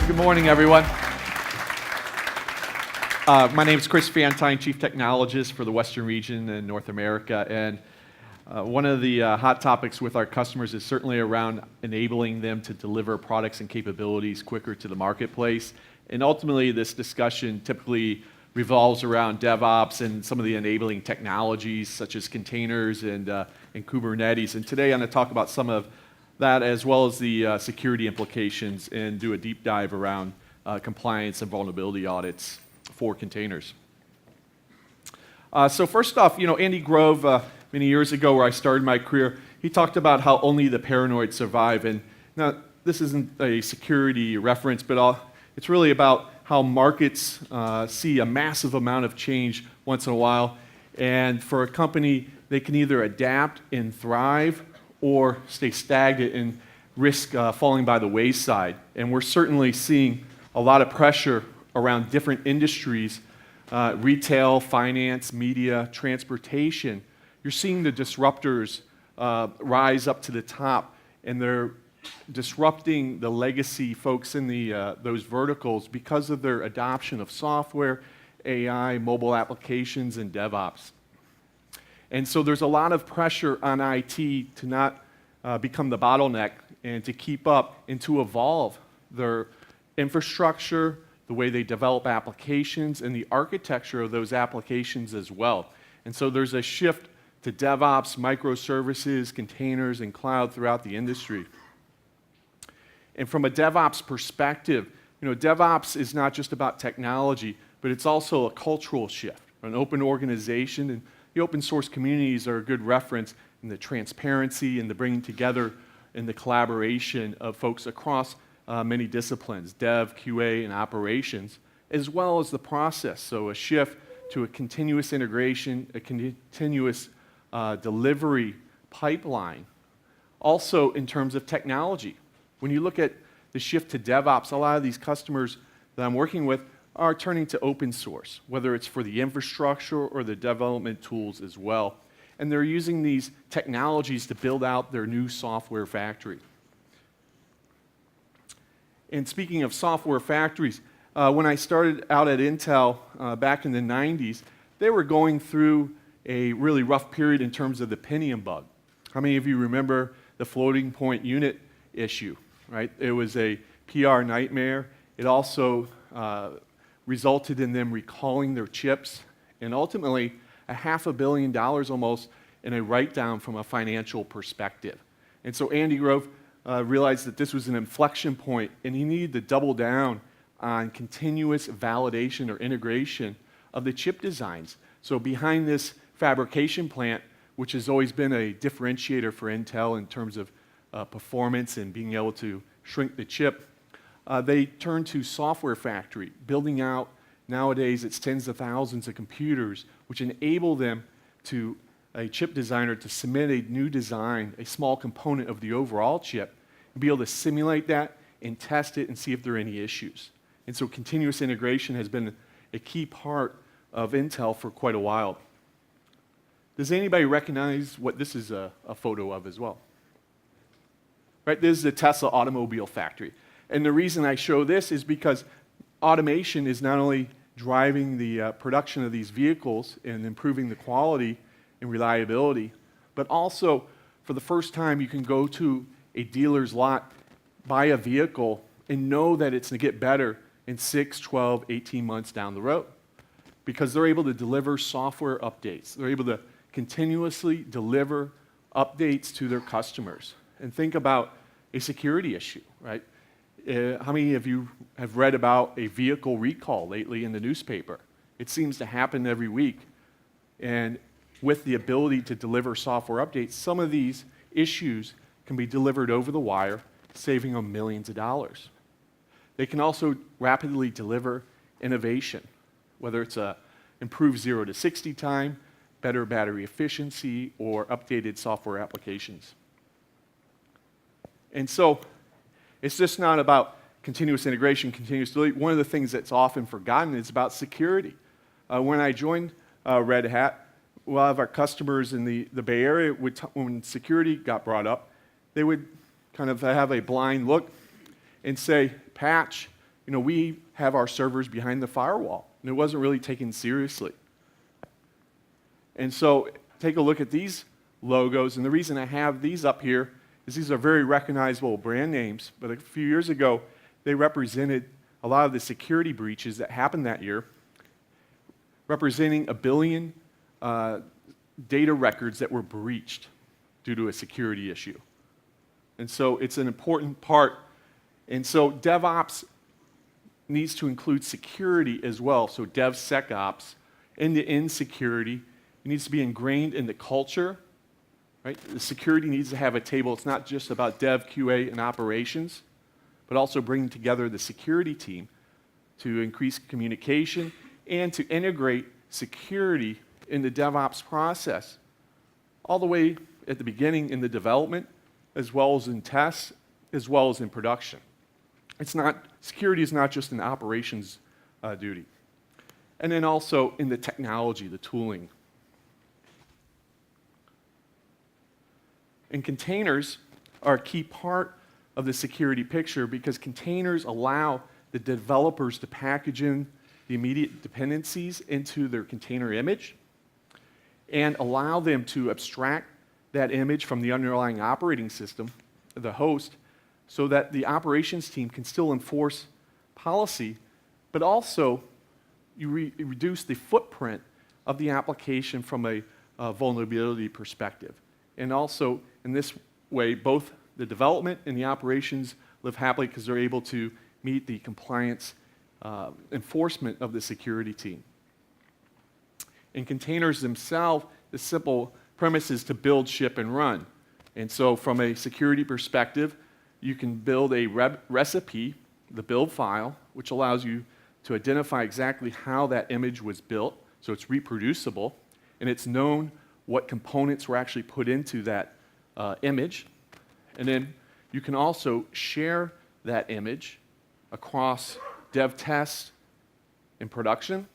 Good morning, everyone. My name is Chris Fantine, Chief Technologist for the Western region in North America, and one of the hot topics with our customers is certainly around enabling them to deliver products and capabilities quicker to the marketplace. And ultimately, this discussion typically revolves around DevOps and some of the enabling technologies such as containers and Kubernetes. And today I'm going to talk about some of that as well as the security implications and do a deep dive around compliance and vulnerability audits for containers. So first off, Andy Grove, many years ago where I started my career, he talked about how only the paranoid survive. And now this isn't a security reference, but it's really about how markets see a massive amount of change once in a while. And for a company, they can either adapt and thrive or stay stagnant and risk falling by the wayside. And we're certainly seeing a lot of pressure around different industries, retail, finance, media, transportation. You're seeing the disruptors rise up to the top, and they're disrupting the legacy folks in those verticals because of their adoption of software, AI, mobile applications, and DevOps. And so there's a lot of pressure on IT to not become the bottleneck and to keep up and to evolve their infrastructure, the way they develop applications, and the architecture of those applications as well. And so there's a shift to DevOps, microservices, containers, and cloud throughout the industry. And from a DevOps perspective, DevOps is not just about technology, but it's also a cultural shift. An open organization, and the open source communities are a good reference in the transparency and the bringing together and the collaboration of folks across many disciplines, dev, QA, and operations, as well as the process. So a shift to a continuous integration, a continuous delivery pipeline. Also in terms of technology. When you look at the shift to DevOps, a lot of these customers that I'm working with are turning to open source, whether it's for the infrastructure or the development tools as well. And they're using these technologies to build out their new software factory. And speaking of software factories, when I started out at Intel back in the 90s, they were going through a really rough period in terms of the Pentium bug. How many of you remember the floating point unit issue? Right? It was a PR nightmare. It also resulted in them recalling their chips and ultimately $500 million almost in a write-down from a financial perspective. And so Andy Grove realized that this was an inflection point and he needed to double down on continuous validation or integration of the chip designs. So behind this fabrication plant, which has always been a differentiator for Intel in terms of performance and being able to shrink the chip, they turned to software factory, building out, nowadays it's tens of thousands of computers, which enable them to, a chip designer, to submit a new design, a small component of the overall chip, and be able to simulate that and test it and see if there are any issues. And so continuous integration has been a key part of Intel for quite a while. Does anybody recognize what this is a photo of as well? Right, this is the Tesla automobile factory. And the reason I show this is because automation is not only driving the production of these vehicles and improving the quality and reliability, but also for the first time you can go to a dealer's lot, buy a vehicle, and know that it's going to get better in 6, 12, 18 months down the road. Because they're able to deliver software updates. They're able to continuously deliver updates to their customers. And think about a security issue, right? How many of you have read about a vehicle recall lately in the newspaper? It seems to happen every week. And with the ability to deliver software updates, some of these issues can be delivered over the wire, saving them millions of dollars. They can also rapidly deliver innovation, whether it's improved 0 to 60 time, better battery efficiency, or updated software applications. And so it's just not about continuous integration, continuous delivery. One of the things that's often forgotten is about security. When I joined Red Hat, a lot of our customers in the Bay Area, when security got brought up, they would kind of have a blind look and say, patch, we have our servers behind the firewall, and it wasn't really taken seriously. And so take a look at these logos, and the reason I have these up here is these are very recognizable brand names, but a few years ago, they represented a lot of the security breaches that happened that year, representing 1 billion data records that were breached due to a security issue. And so it's an important part. And so DevOps needs to include security as well. So DevSecOps, end-to-end security, it needs to be ingrained in the culture. Right? The security needs to have a table. It's not just about dev, QA, and operations, but also bringing together the security team to increase communication and to integrate security in the DevOps process, all the way at the beginning in the development, as well as in tests, as well as in production. Security is not just an operations duty. And then also in the technology, the tooling. And containers are a key part of the security picture because containers allow the developers to package in the immediate dependencies into their container image and allow them to abstract that image from the underlying operating system, the host, so that the operations team can still enforce policy, but also you reduce the footprint of the application from a vulnerability perspective. And also, in this way, both the development and the operations live happily because they're able to meet the compliance enforcement of the security team. In containers themselves, the simple premise is to build, ship, and run. And so from a security perspective, you can build a recipe, the build file, which allows you to identify exactly how that image was built, so it's reproducible, and it's known what components were actually put into that image. And then you can also share that image across dev tests in production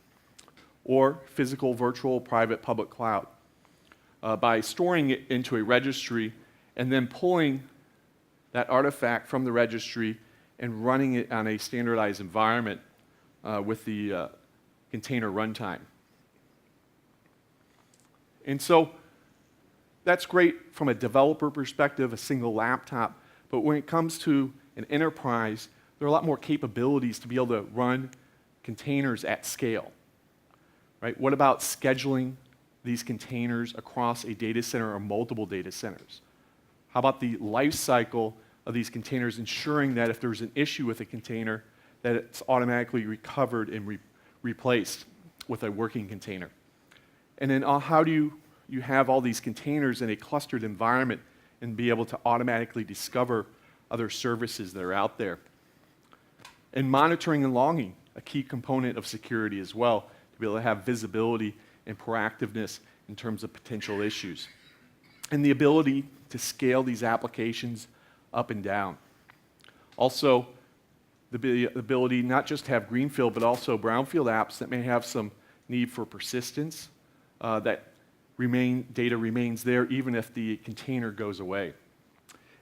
or physical, virtual, private, public cloud by storing it into a registry and then pulling that artifact from the registry and running it on a standardized environment with the container runtime. And so that's great from a developer perspective, a single laptop, but when it comes to an enterprise, there are a lot more capabilities to be able to run containers at scale. Right? What about scheduling these containers across a data center or multiple data centers? How about the life cycle of these containers, ensuring that if there's an issue with a container, that it's automatically recovered and replaced with a working container? And then how do you have all these containers in a clustered environment and be able to automatically discover other services that are out there? And monitoring and logging, a key component of security as well, to be able to have visibility and proactiveness in terms of potential issues. And the ability to scale these applications up and down. Also, the ability not just to have greenfield, but also brownfield apps that may have some need for persistence, that data remains there even if the container goes away.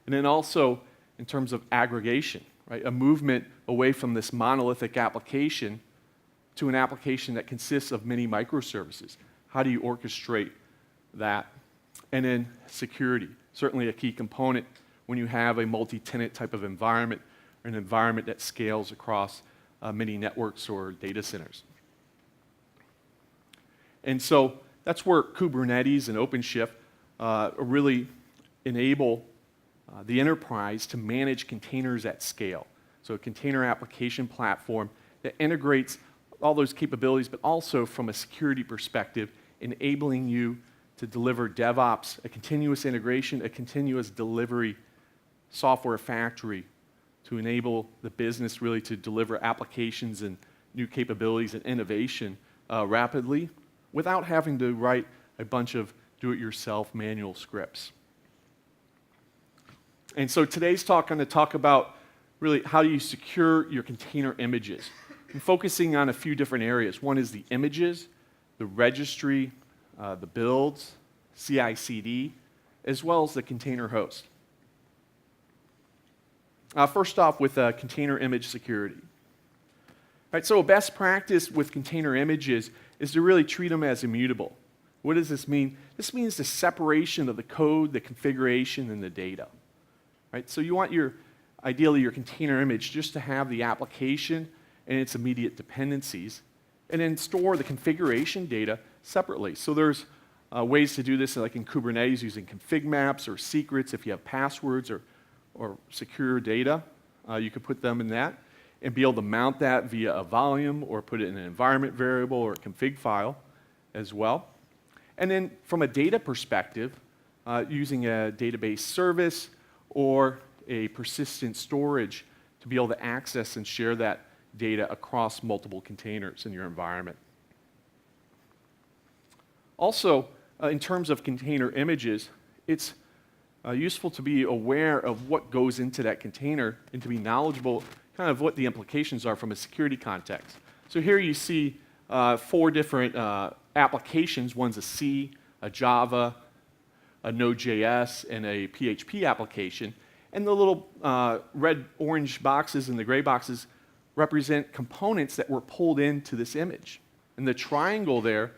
And then also, in terms of aggregation, right? A movement away from this monolithic application to an application that consists of many microservices. How do you orchestrate that? And then security, certainly a key component when you have a multi-tenant type of environment or an environment that scales across many networks or data centers. And so that's where Kubernetes and OpenShift really enable the enterprise to manage containers at scale. So a container application platform that integrates all those capabilities, but also from a security perspective, enabling you to deliver DevOps, a continuous integration, a continuous delivery software factory to enable the business really to deliver applications and new capabilities and innovation rapidly without having to write a bunch of do-it-yourself manual scripts. And so today's talk, I'm going to talk about really how do you secure your container images. I'm focusing on a few different areas. One is the images, the registry, the builds, CI/CD, as well as the container host. First off with container image security. Right, so a best practice with container images is to really treat them as immutable. What does this mean? This means the separation of the code, the configuration, and the data. Right, so you want ideally your container image just to have the application and its immediate dependencies, and then store the configuration data separately. So there's ways to do this, like in Kubernetes, using config maps or secrets. If you have passwords or secure data, you could put them in that and be able to mount that via a volume or put it in an environment variable or a config file as well. And then from a data perspective, using a database service or a persistent storage to be able to access and share that data across multiple containers in your environment. Also, in terms of container images, it's useful to be aware of what goes into that container and to be knowledgeable kind of what the implications are from a security context. So here you see 4 different applications. One's a C, a Java, a Node.js, and a PHP application. And the little red, orange boxes and the gray boxes represent components that were pulled into this image. And the triangle there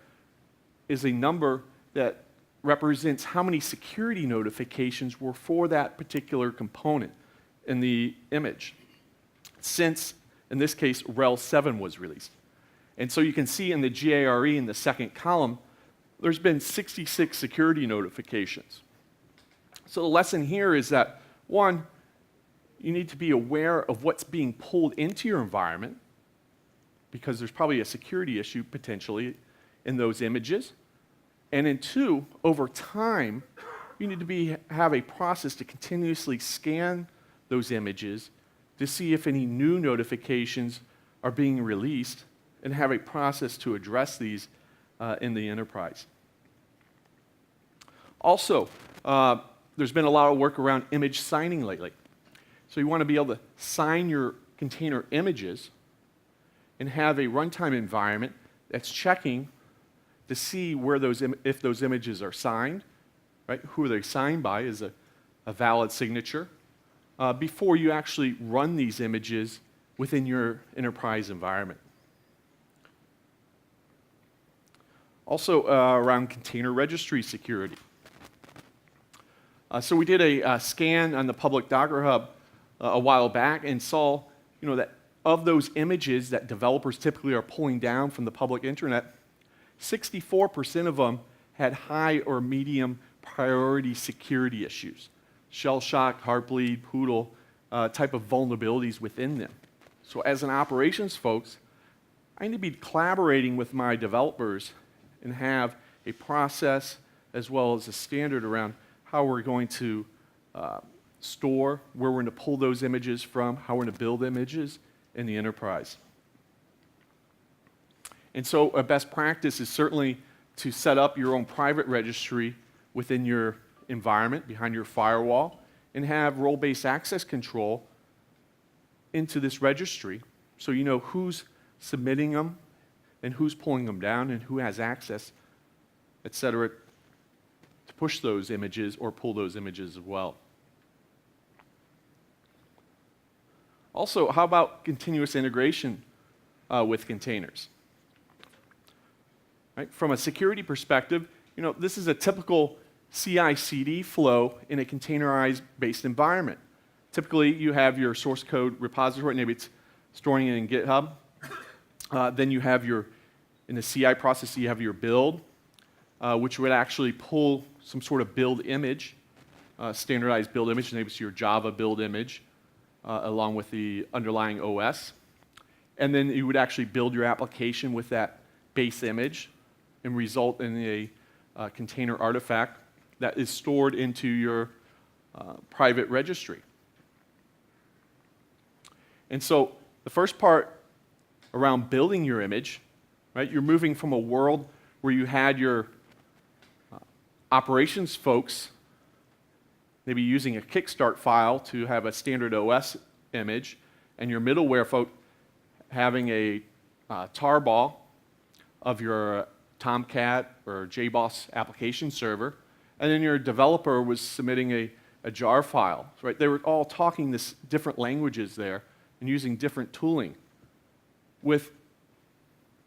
is a number that represents how many security notifications were for that particular component in the image since, in this case, RHEL 7 was released. And so you can see in the GARE in the second column, there's been 66 security notifications. So the lesson here is that, one, you need to be aware of what's being pulled into your environment, because there's probably a security issue potentially in those images. And then 2, over time, you need to have a process to continuously scan those images to see if any new notifications are being released and have a process to address these in the enterprise. Also, there's been a lot of work around image signing lately. So you want to be able to sign your container images and have a runtime environment that's checking to see where if those images are signed, right? Who are they signed by is a valid signature, before you actually run these images within your enterprise environment. Also around container registry security. So we did a scan on the public Docker Hub a while back and saw that of those images that developers typically are pulling down from the public internet, 64% of them had high or medium priority security issues. Shell shock, Heartbleed, Poodle type of vulnerabilities within them. So as an operations folks, I need to be collaborating with my developers and have a process as well as a standard around how we're going to store, where we're going to pull those images from, how we're going to build images in the enterprise. And so a best practice is certainly to set up your own private registry within your environment, behind your firewall, and have role-based access control into this registry so you know who's submitting them and who's pulling them down and who has access, et cetera, to push those images or pull those images as well. Also, how about continuous integration with containers? Right? From a security perspective, this is a typical CI/CD flow in a containerized-based environment. Typically, you have your source code repository, maybe it's storing it in GitHub. Then you have in the CI process, you have your build, which would actually pull some sort of build image, standardized build image, maybe it's your Java build image, along with the underlying OS. And then you would actually build your application with that base image and result in a container artifact that is stored into your private registry. And so the first part around building your image, right? You're moving from a world where you had your operations folks maybe using a kickstart file to have a standard OS image, and your middleware folk having a tarball of your Tomcat or JBoss application server, and then your developer was submitting a jar file, right? They were all talking this different languages there and using different tooling. with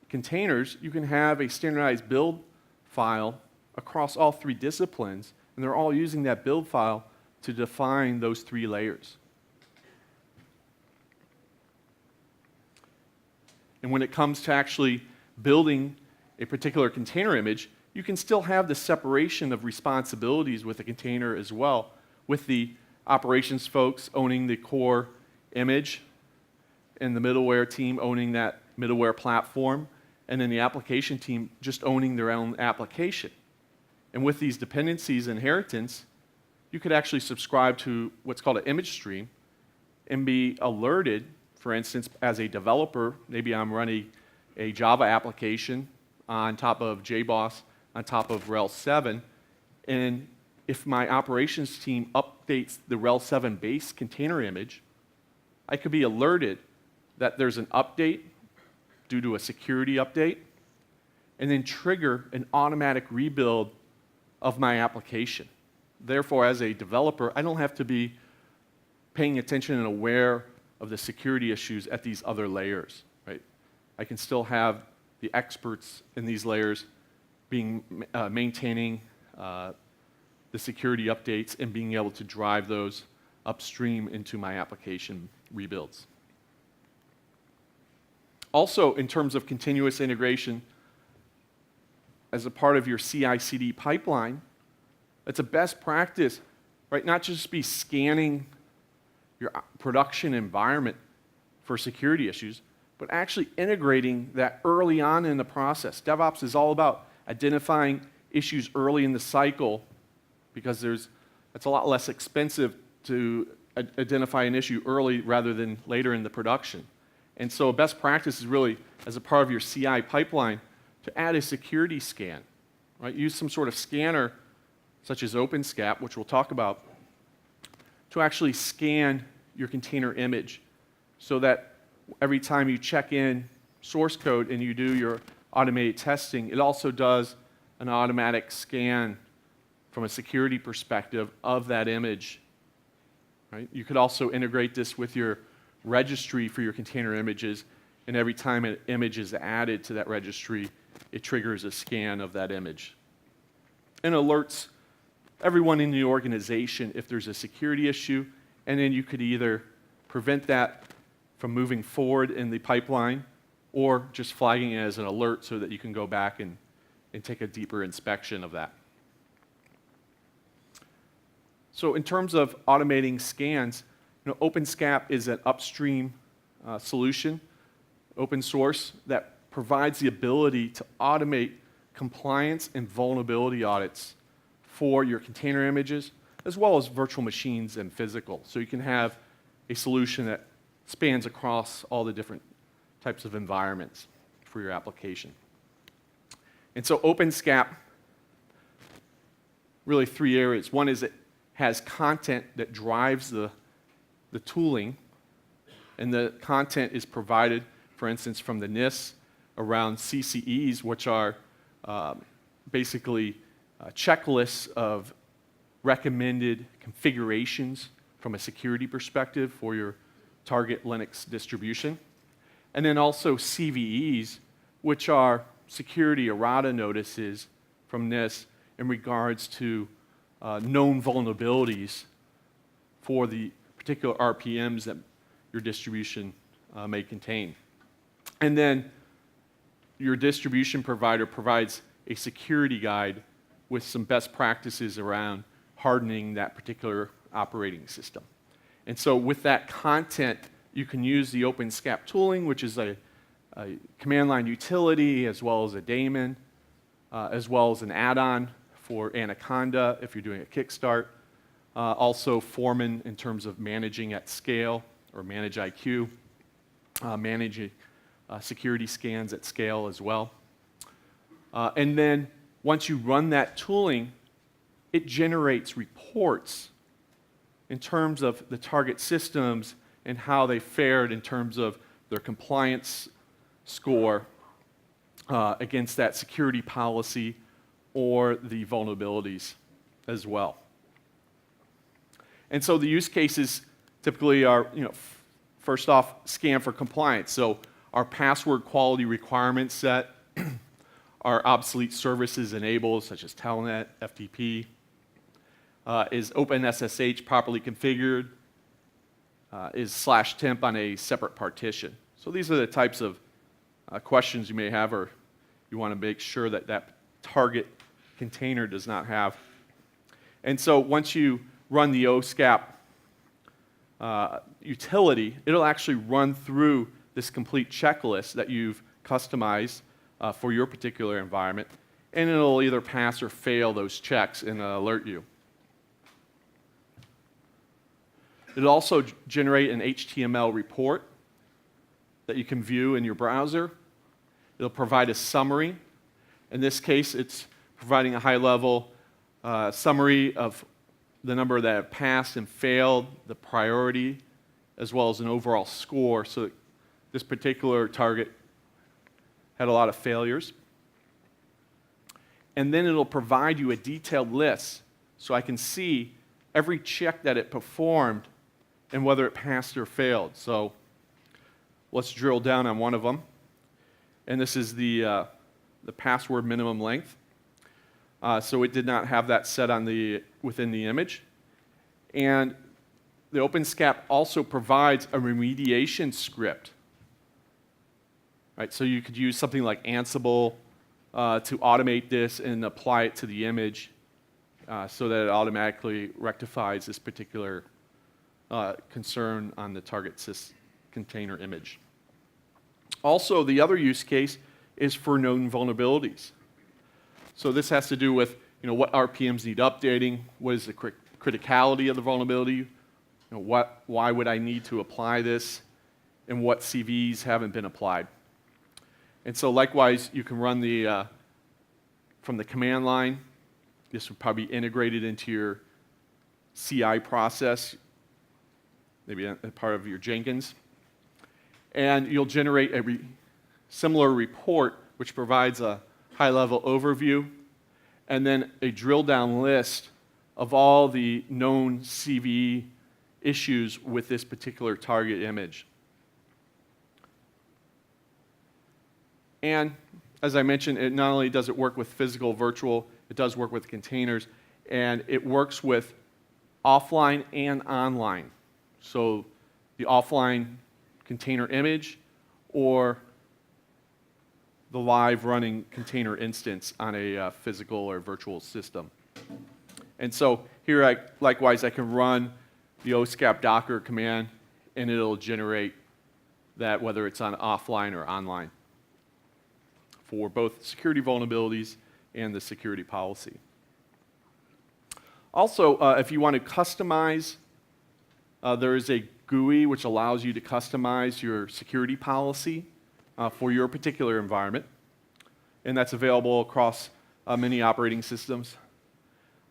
containers, you can have a standardized build file across all three disciplines, and they're all using that build file to define those three layers. And when it comes to actually building a particular container image, you can still have the separation of responsibilities with the container as well, with the operations folks owning the core image and the middleware team owning that middleware platform, and then the application team just owning their own application. And with these dependencies inheritance, you could actually subscribe to what's called an image stream and be alerted, for instance, as a developer, maybe I'm running a Java application on top of JBoss, on top of RHEL 7, and if my operations team updates the RHEL 7 base container image, I could be alerted that there's an update due to a security update, and then trigger an automatic rebuild of my application. Therefore, as a developer, I don't have to be paying attention and aware of the security issues at these other layers, right? I can still have the experts in these layers maintaining the security updates and being able to drive those upstream into my application rebuilds. Also, in terms of continuous integration, as a part of your CI/CD pipeline, it's a best practice, right? Not just be scanning your production environment for security issues, but actually integrating that early on in the process. DevOps is all about identifying issues early in the cycle because it's a lot less expensive to identify an issue early rather than later in the production. And so a best practice is really, as a part of your CI pipeline, to add a security scan, right? Use some sort of scanner, such as OpenSCAP, which we'll talk about, to actually scan your container image so that every time you check in source code and you do your automated testing, it also does an automatic scan from a security perspective of that image. Right? You could also integrate this with your registry for your container images, and every time an image is added to that registry, it triggers a scan of that image. And alerts everyone in the organization if there's a security issue, and then you could either prevent that from moving forward in the pipeline or just flagging it as an alert so that you can go back and take a deeper inspection of that. So in terms of automating scans, OpenSCAP is an upstream solution, open source, that provides the ability to automate compliance and vulnerability audits for your container images, as well as virtual machines and physical. So you can have a solution that spans across all the different types of environments for your application. And so OpenSCAP, really three areas. One is it has content that drives the tooling, and the content is provided, for instance, from the NIST around CCEs, which are basically checklists of recommended configurations from a security perspective for your target Linux distribution. And then also CVEs, which are security errata notices from NIST in regards to known vulnerabilities for the particular RPMs that your distribution may contain. And then your distribution provider provides a security guide with some best practices around hardening that particular operating system. And so with that content, you can use the OpenSCAP tooling, which is a command line utility, as well as a daemon, as well as an add-on for Anaconda if you're doing a kickstart. Also Foreman in terms of managing at scale, or manage IQ, managing security scans at scale as well. And then once you run that tooling, it generates reports in terms of the target systems and how they fared in terms of their compliance score against that security policy or the vulnerabilities as well. And so the use cases typically are, first off, scan for compliance. So our password quality requirement set, our obsolete services enabled, such as Telnet, FTP, is OpenSSH properly configured, is /temp on a separate partition. So these are the types of questions you may have, or you want to make sure that that target container does not have. And so once you run the OSCAP utility, it'll actually run through this complete checklist that you've customized for your particular environment, and it'll either pass or fail those checks and alert you. It'll also generate an HTML report that you can view in your browser. It'll provide a summary. In this case, it's providing a high-level summary of the number that have passed and failed, the priority, as well as an overall score. So this particular target had a lot of failures. And then it'll provide you a detailed list so I can see every check that it performed and whether it passed or failed. So let's drill down on one of them. And this is the password minimum length. So it did not have that set on within the image. And the OpenSCAP also provides a remediation script. Right, so you could use something like Ansible to automate this and apply it to the image so that it automatically rectifies this particular concern on the target sys container image. Also, the other use case is for known vulnerabilities. So this has to do with what RPMs need updating, what is the criticality of the vulnerability, why would I need to apply this, and what CVEs haven't been applied. And so likewise, you can run from the command line. This would probably be integrated into your CI process, maybe a part of your Jenkins. And you'll generate a similar report which provides a high-level overview and then a drill-down list of all the known CVE issues with this particular target image. And as I mentioned, it not only does it work with physical, virtual, it does work with containers, and it works with offline and online. So the offline container image or the live running container instance on a physical or virtual system. And so here, likewise, I can run the OSCAP Docker command, and it'll generate that whether it's on offline or online for both security vulnerabilities and the security policy. Also, if you want to customize, there is a GUI which allows you to customize your security policy for your particular environment, and that's available across many operating systems.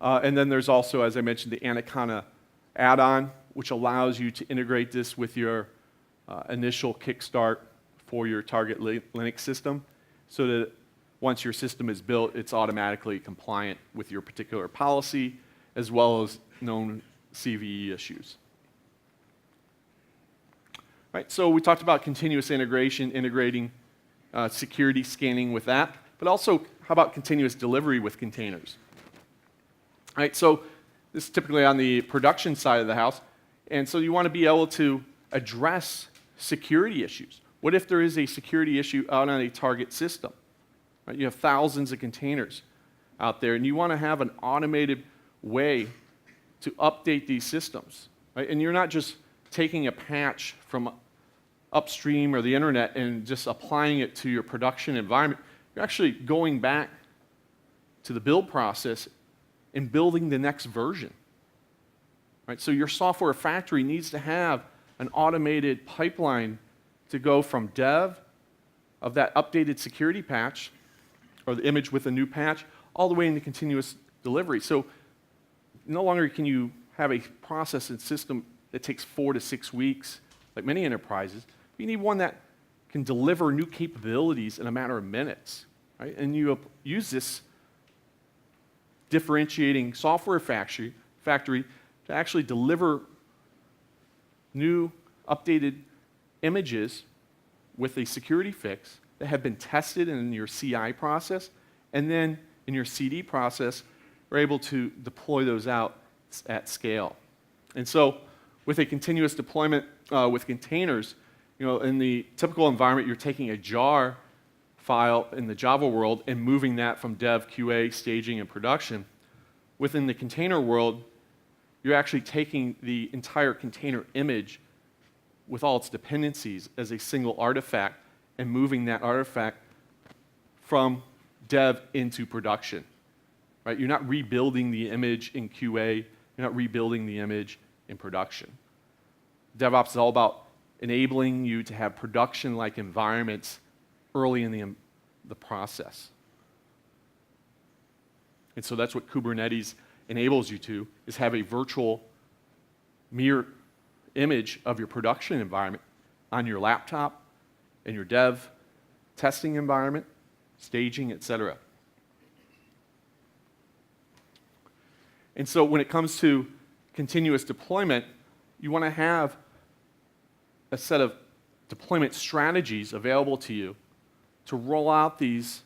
And then there's also, as I mentioned, the Anaconda add-on, which allows you to integrate this with your initial kickstart for your target Linux system, so that once your system is built, it's automatically compliant with your particular policy, as well as known CVE issues. Right, so we talked about continuous integration, integrating security scanning with that, but also how about continuous delivery with containers? Right, so this is typically on the production side of the house, and so you want to be able to address security issues. What if there is a security issue out on a target system? Right, you have thousands of containers out there, and you want to have an automated way to update these systems. Right? And you're not just taking a patch from upstream or the internet and just applying it to your production environment. You're actually going back to the build process and building the next version. Right? So your software factory needs to have an automated pipeline to go from dev of that updated security patch or the image with a new patch all the way into continuous delivery. So no longer can you have a process and system that takes 4 to 6 weeks, like many enterprises. You need one that can deliver new capabilities in a matter of minutes. Right? And you use this differentiating software factory to actually deliver new, updated images with a security fix that have been tested in your CI process, and then in your CD process, we're able to deploy those out at scale. And so with a continuous deployment with containers, in the typical environment, you're taking a jar file in the Java world and moving that from dev, QA, staging, and production. Within the container world, you're actually taking the entire container image with all its dependencies as a single artifact and moving that artifact from dev into production. Right? You're not rebuilding the image in QA, you're not rebuilding the image in production. DevOps is all about enabling you to have production-like environments early in the process. And so that's what Kubernetes enables you to, is have a virtual mirror image of your production environment on your laptop, in your dev testing environment, staging, etc. And so when it comes to continuous deployment, you want to have a set of deployment strategies available to you to roll out these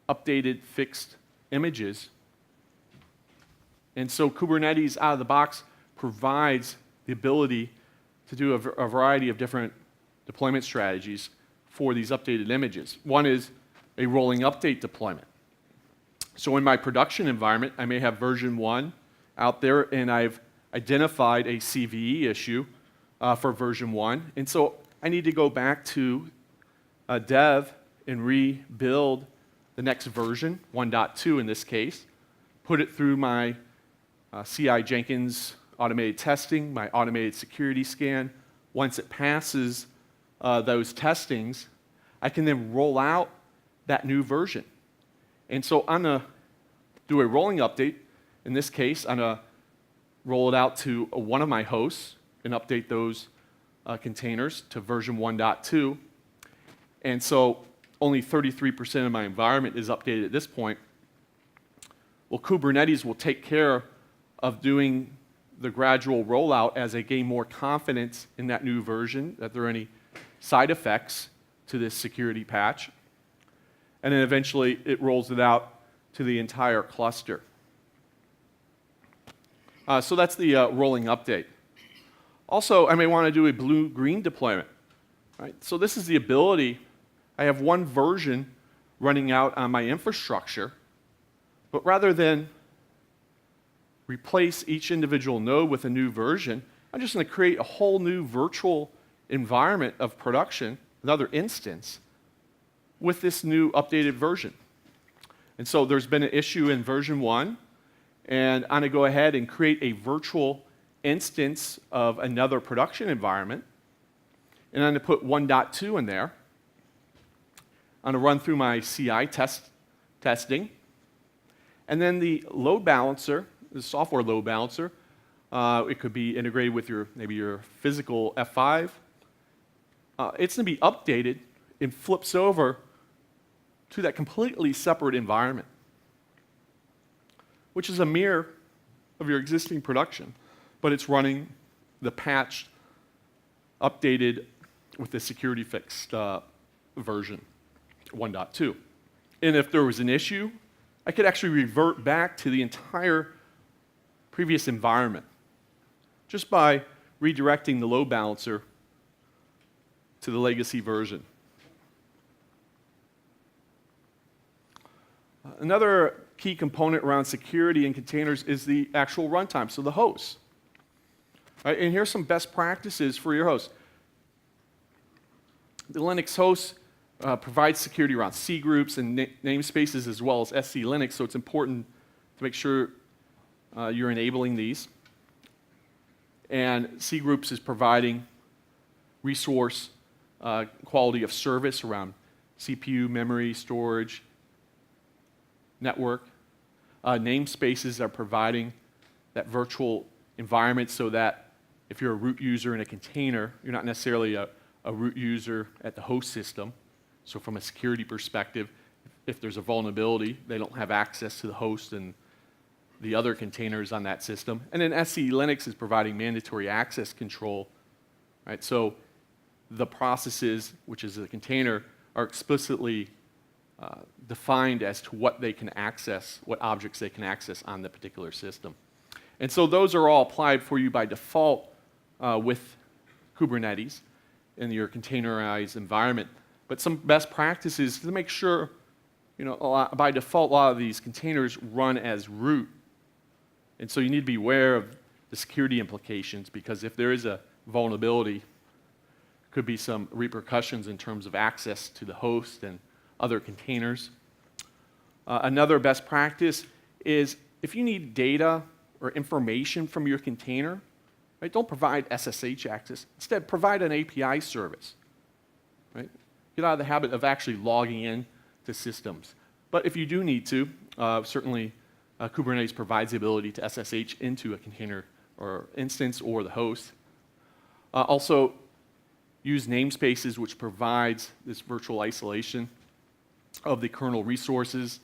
updated fixed images. And so Kubernetes out of the box provides the ability to do a variety of different deployment strategies for these updated images. One is a rolling update deployment. So in my production environment, I may have version 1 out there, and I've identified a CVE issue for version 1. And so I need to go back to dev and rebuild the next version, 1.2 in this case, put it through my CI Jenkins automated testing, my automated security scan. Once it passes those testings, I can then roll out that new version. And so I'm going to do a rolling update. In this case, I'm going to roll it out to one of my hosts and update those containers to version 1.2. And so only 33% of my environment is updated at this point. Well, Kubernetes will take care of doing the gradual rollout as I gain more confidence in that new version, that there are any side effects to this security patch. And then eventually it rolls it out to the entire cluster. So that's the rolling update. Also, I may want to do a blue-green deployment. Right? So this is the ability, I have one version running out on my infrastructure, but rather than replace each individual node with a new version, I'm just going to create a whole new virtual environment of production, another instance, with this new updated version. And so there's been an issue in version 1, and I'm going to go ahead and create a virtual instance of another production environment, and I'm going to put 1.2 in there. I'm going to run through my CI testing, and then the load balancer, the software load balancer, it could be integrated with maybe your physical F5. It's going to be updated and flips over to that completely separate environment, which is a mirror of your existing production, but it's running the patched, updated with the security fixed version 1.2. And if there was an issue, I could actually revert back to the entire previous environment just by redirecting the load balancer to the legacy version. Another key component around security in containers is the actual runtime, so the host. Right, and here's some best practices for your host. The Linux host provides security around C groups and namespaces as well as SC Linux, so it's important to make sure you're enabling these. And C groups is providing resource quality of service around CPU, memory, storage, network. Namespaces are providing that virtual environment so that if you're a root user in a container, you're not necessarily a root user at the host system. So from a security perspective, if there's a vulnerability, they don't have access to the host and the other containers on that system. And then SC Linux is providing mandatory access control. Right? So the processes, which is the container, are explicitly defined as to what they can access, what objects they can access on the particular system. And so those are all applied for you by default with Kubernetes in your containerized environment. But some best practices to make sure, by default, a lot of these containers run as root. And so you need to be aware of the security implications, because if there is a vulnerability, could be some repercussions in terms of access to the host and other containers. Another best practice is if you need data or information from your container, right, don't provide SSH access. Instead, provide an API service. Right? Get out of the habit of actually logging in to systems. But if you do need to, certainly Kubernetes provides the ability to SSH into a container or instance or the host. Also, use namespaces, which provides this virtual isolation of the kernel resources.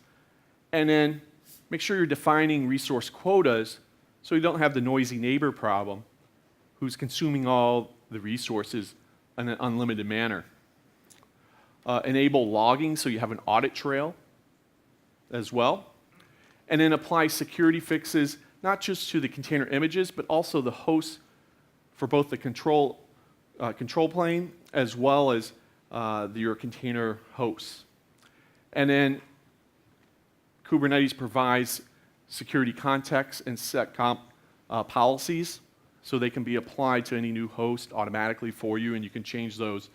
And then make sure you're defining resource quotas so you don't have the noisy neighbor problem who's consuming all the resources in an unlimited manner. Enable logging so you have an audit trail as well. And then apply security fixes, not just to the container images, but also the hosts for both the control plane as well as your container hosts. And then Kubernetes provides security context and seccomp policies, so they can be applied to any new host automatically for you, and you can change those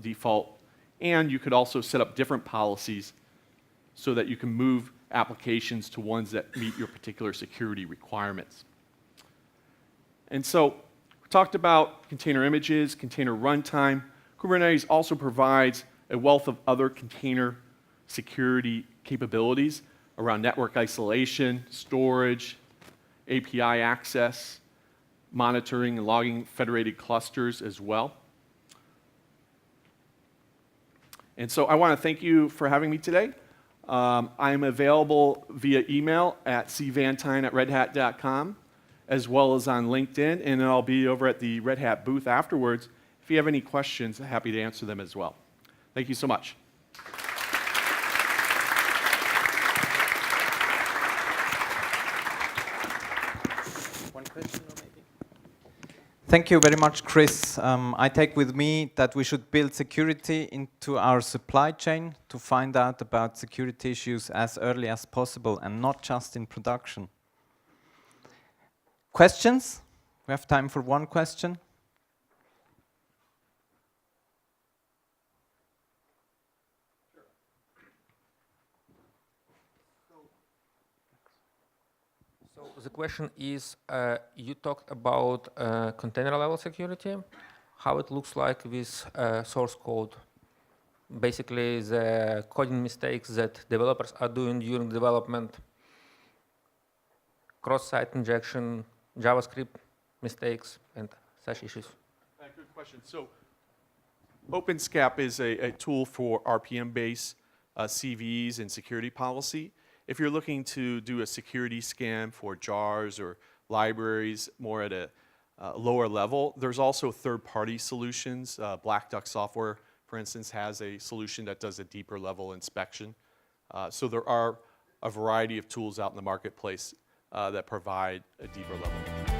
default. And you could also set up different policies so that you can move applications to ones that meet your particular security requirements. And so we talked about container images, container runtime. Kubernetes also provides a wealth of other container security capabilities around network isolation, storage, API access, monitoring and logging federated clusters as well. And so I want to thank you for having me today. I am available via email at cvantine@redhat.com, as well as on LinkedIn, and I'll be over at the Red Hat booth afterwards. If you have any questions, I'm happy to answer them as well. Thank you so much. One question, or maybe? Thank you very much, Chris. I take with me that we should build security into our supply chain to find out about security issues as early as possible and not just in production. Questions? We have time for one question. So the question is, you talked about container level security, how it looks like with source code. Basically, the coding mistakes that developers are doing during development, cross-site injection, JavaScript mistakes, and such issues. Good question. So OpenSCAP is a tool for RPM-based CVEs and security policy. If you're looking to do a security scan for jars or libraries more at a lower level, there's also third-party solutions. Black Duck Software, for instance, has a solution that does a deeper level inspection. So there are a variety of tools out in the marketplace that provide a deeper level.